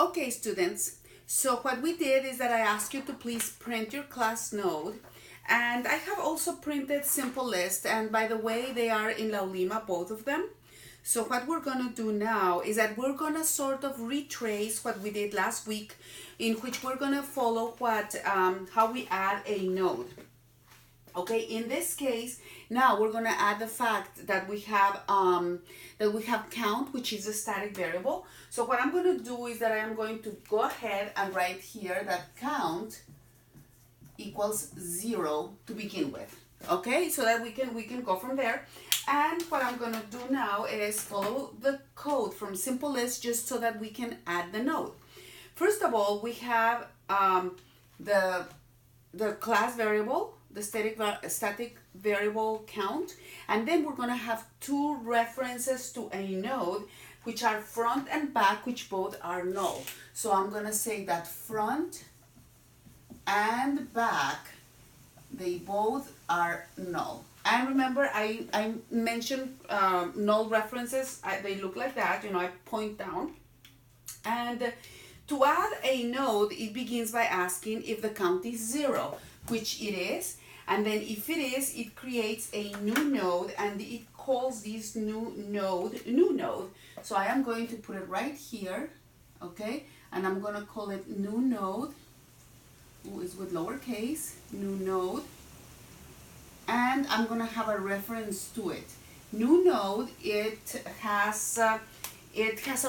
Okay, students, so what we did is that I asked you to please print your class node, and I have also printed simple list, and by the way, they are in La Lima, both of them. So what we're going to do now is that we're going to sort of retrace what we did last week, in which we're going to follow how we add a node. Okay, in this case, now we're going to add the fact that we have count, which is a static variable. So what I'm going to do is that I am going to go ahead and write here that count equals 0 to begin with. Okay, so that we can go from there. And what I'm going to do now is follow the code from simple list just so that we can add the node. First of all, we have the class variable, the static variable count, and then we're going to have two references to a node, which are front and back, which both are null. So I'm going to say that front and back, they both are null. And remember, I mentioned null references. They look like that, I point down. And to add a node, it begins by asking if the count is 0, which it is. And then if it is, it creates a new node and it calls this new node. So I am going to put it right here, okay? And I'm going to call it new node, who is with lowercase, new node. And I'm going to have a reference to it. New node, it has a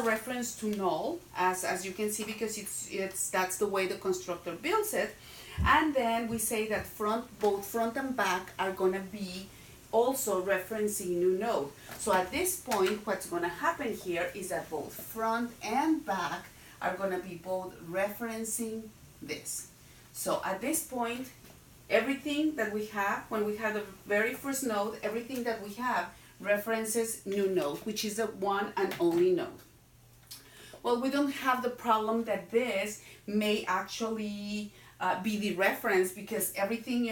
reference to null, as you can see, because that's the way the constructor builds it. And then we say that both front and back are going to be also referencing new node. So at this point, what's going to happen here is that both front and back are going to be both referencing this. So at this point, everything that we have, when we have the very first node, everything that we have references new node, which is the one and only node. Well, we don't have the problem that this may actually be the reference, because everything,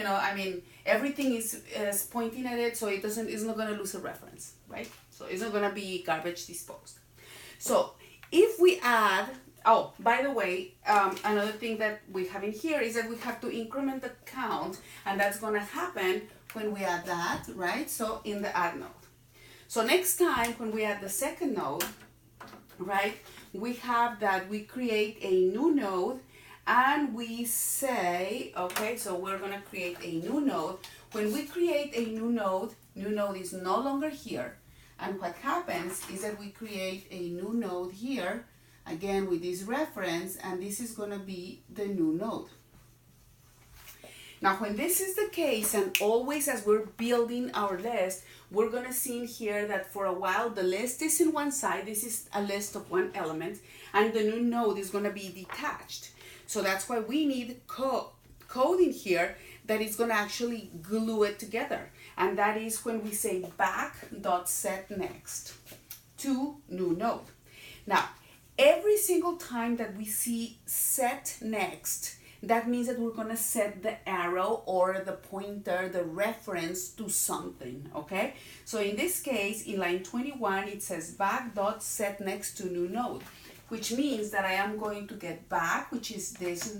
everything is pointing at it, so it's not going to lose a reference, right? So it's not going to be garbage disposed. So if we add, oh, by the way, another thing that we have in here is that we have to increment the count, and that's going to happen when we add that, right? So in the add node. So next time when we add the second node, right, we have that we create a new node. And we say, okay, so we're going to create a new node. When we create a new node is no longer here. And what happens is that we create a new node here, again with this reference, and this is going to be the new node. Now, when this is the case, and always as we're building our list, we're going to see in here that for a while the list is in one side. This is a list of one element, and the new node is going to be detached. So that's why we need code in here that is going to actually glue it together. And that is when we say back.setNext to new node. Now, every single time that we see set next, that means that we're going to set the arrow or the pointer, the reference to something, okay? So in this case, in line 21, it says back.setNext to new node, which means that I am going to get back, which is this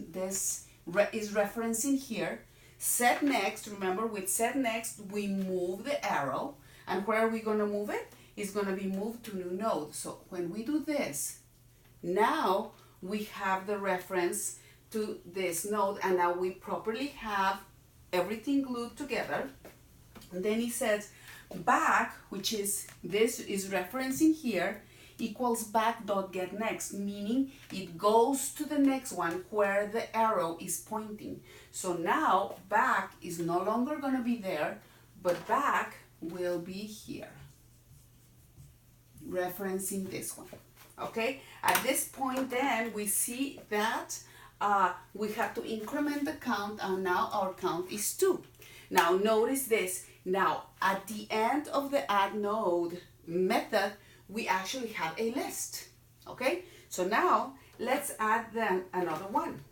is referencing here. Set next, remember with set next, we move the arrow. And where are we going to move it? It's going to be moved to new node. So when we do this, now we have the reference to this node, and now we properly have everything glued together. And then it says back, which is this is referencing here, equals back.getNext, meaning it goes to the next one where the arrow is pointing. So now back is no longer going to be there, but back will be here, referencing this one. Okay, at this point then we see that we have to increment the count, and now our count is 2. Now notice this, now at the end of the AddNode method, we actually have a list, okay? So now let's add then another one.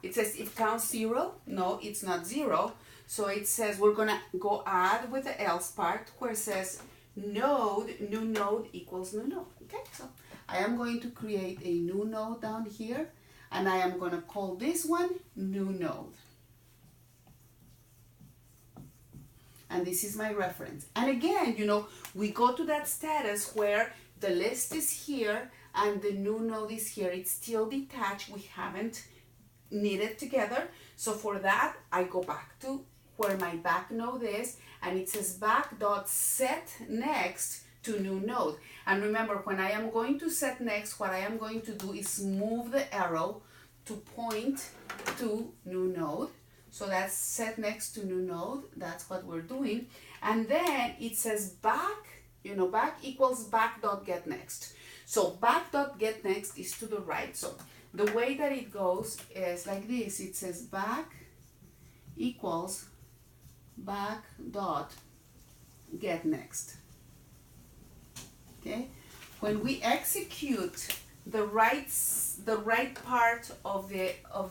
It says if count 0, no, it's not 0. So it says we're gonna go add with the else part where it says node, new node equals new node, okay? So I am going to create a new node down here, and I am going to call this one new node. And this is my reference. And again, you know, we go to that status where the list is here and the new node is here. It's still detached. We haven't knitted together. So for that, I go back to where my back node is, and it says back.set next to new node. And remember, when I am going to set next, what I am going to do is move the arrow to point to new node. So that's set next to new node. That's what we're doing. And then it says back, you know, back equals back.getNext. So back.getNext is to the right. So the way that it goes is like this. It says back equals back.getNext. Okay? When we execute the right part of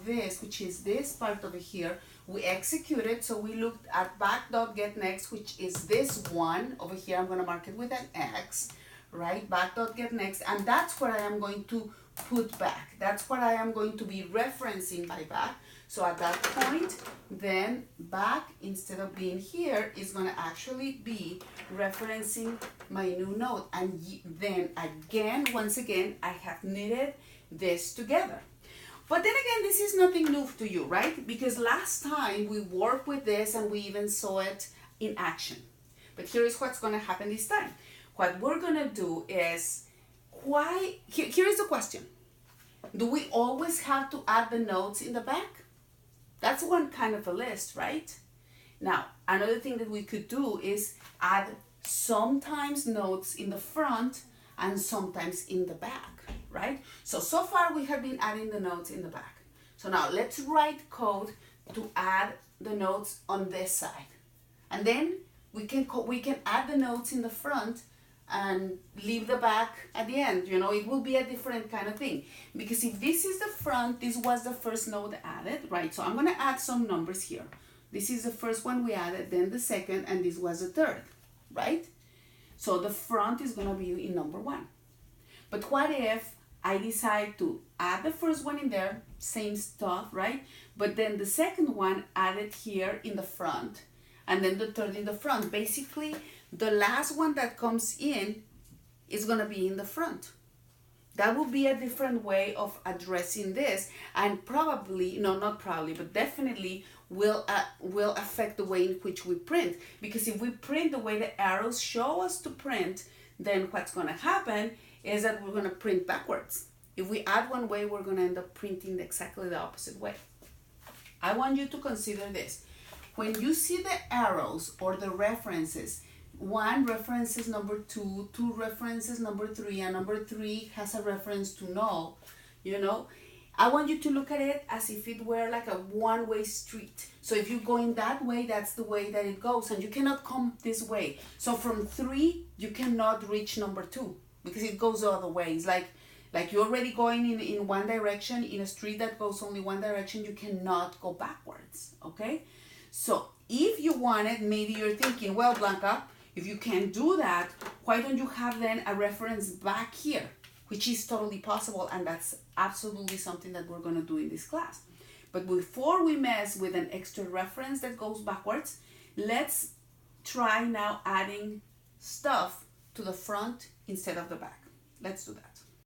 this, which is this part over here, we execute it. So we looked at back.getNext, which is this one over here. I'm going to mark it with an X, right? Back.getNext, and that's where I am going to put back. That's what I am going to be referencing by back. So at that point, then back, instead of being here, is going to actually be referencing my new node. And then again, once again, I have knitted this together. But then again, this is nothing new to you, right? Because last time we worked with this and we even saw it in action. But here is what's going to happen this time. What we're going to do is, here is the question. Do we always have to add the nodes in the back? That's one kind of a list, right? Now, another thing that we could do is add sometimes nodes in the front and sometimes in the back, right? So far we have been adding the nodes in the back. So now let's write code to add the nodes on this side. And then we can add the nodes in the front and leave the back at the end. You know, it will be a different kind of thing. Because if this is the front, this was the first node added, right? So I'm going to add some numbers here. This is the first one we added, then the second, and this was the third, right? So the front is going to be in number 1. But what if I decide to add the first one in there, same stuff, right? But then the second one added here in the front, and then the third in the front. Basically, the last one that comes in is going to be in the front. That will be a different way of addressing this, and probably, no, not probably, but definitely will affect the way in which we print. Because if we print the way the arrows show us to print, then what's going to happen is that we're going to print backwards. If we add one way, we're going to end up printing exactly the opposite way. I want you to consider this. When you see the arrows or the references, 1 references number 2, 2 references number 3, and number 3 has a reference to null, you know, I want you to look at it as if it were like a one-way street. So if you're going that way, that's the way that it goes, and you cannot come this way. So from 3, you cannot reach number 2 because it goes the other way. It's like you're already going in one direction. In a street that goes only one direction, you cannot go backwards, okay? So if you want it, maybe you're thinking, well, Blanca, if you can do that, why don't you have then a reference back here, which is totally possible, and that's absolutely something that we're going to do in this class. But before we mess with an extra reference that goes backwards, let's try now adding stuff to the front instead of the back. Let's do that.